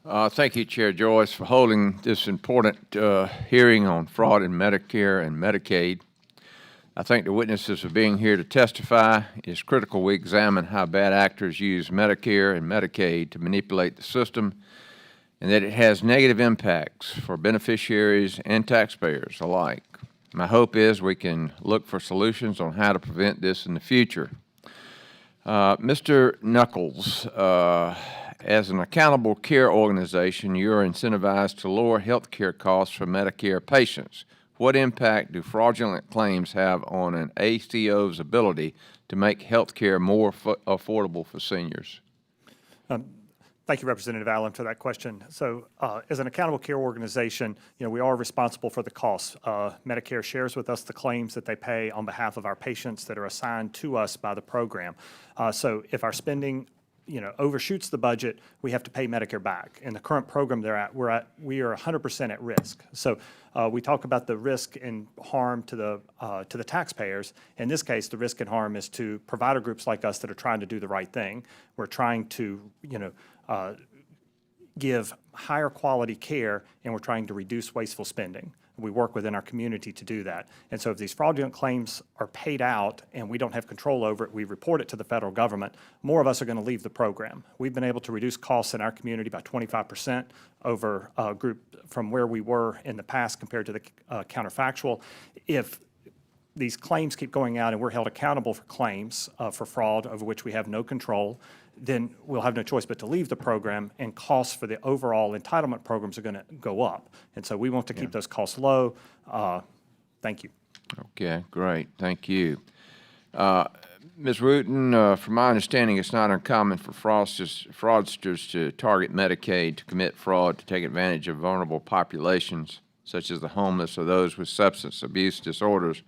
Thank you, Chair Joyce, for holding this important hearing on fraud in Medicare and Medicaid. I think the witnesses are being here to testify. It's critical we examine how bad actors use Medicare and Medicaid to manipulate the system, and that it has negative impacts for beneficiaries and taxpayers alike. My hope is we can look for solutions on how to prevent this in the future. Mr. Knuckles, as an accountable care organization, you are incentivized to lower health care costs for Medicare patients. What impact do fraudulent claims have on an ACO's ability to make health care more affordable for seniors? Thank you, Representative Allen, for that question. So as an accountable care organization, we are responsible for the costs. Medicare shares with us the claims that they pay on behalf of our patients that are assigned to us by the program. So if our spending overshoots the budget, we have to pay Medicare back. In the current program we are 100% at risk. So we talk about the risk and harm to the taxpayers. In this case, the risk and harm is to provider groups like us that are trying to do the right thing. We're trying to, give higher quality care, and we're trying to reduce wasteful spending. We work within our community to do that. And so if these fraudulent claims are paid out and we don't have control over it, we report it to the federal government, more of us are going to leave the program. We've been able to reduce costs in our community by 25% over a group from where we were in the past compared to the counterfactual. If these claims keep going out and we're held accountable for claims for fraud over which we have no control, then we'll have no choice but to leave the program, and costs for the overall entitlement programs are going to go up. And so we want to keep those costs low. Thank you. Okay, great. Thank you. Ms. Wooten, from my understanding, it's not uncommon for fraudsters to target Medicaid to commit fraud to take advantage of vulnerable populations, such as the homeless or those with substance abuse disorders.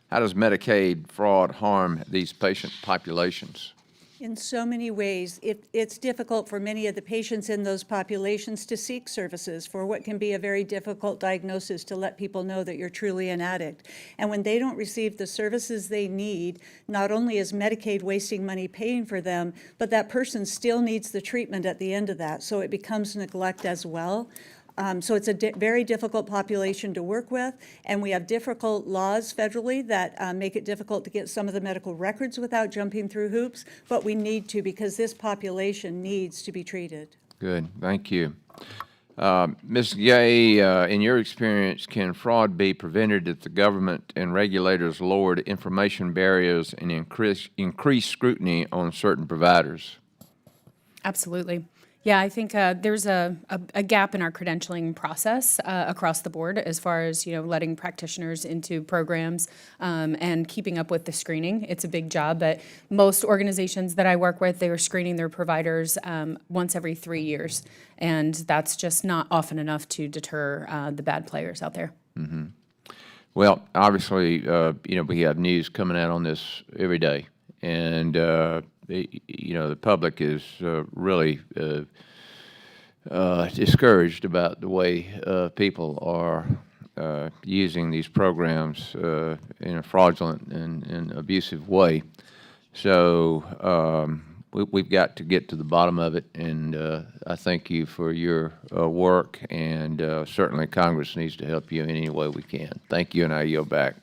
How does Medicaid fraud harm these patient populations? In so many ways. It's difficult for many of the patients in those populations to seek services for what can be a very difficult diagnosis to let people know that you're truly an addict. And when they don't receive the services they need, not only is Medicaid wasting money paying for them, but that person still needs the treatment at the end of that. So it becomes neglect as well. So it's a very difficult population to work with, and we have difficult laws federally that make it difficult to get some of the medical records without jumping through hoops, but we need to because this population needs to be treated. Good, thank you. Ms. Gay, in your experience, can fraud be prevented if the government and regulators lowered information barriers and increased scrutiny on certain providers? Absolutely. Yeah, I think there's a gap in our credentialing process across the board as far as, letting practitioners into programs and keeping up with the screening. It's a big job, but most organizations that I work with, they are screening their providers once every 3 years, and that's just not often enough to deter the bad players out there. Mm-hmm. Well, obviously, we have news coming out on this every day, and the public is really discouraged about the way people are using these programs in a fraudulent and abusive way. So we've got to get to the bottom of it, and I thank you for your work, and certainly Congress needs to help you in any way we can. Thank you, and I yield back.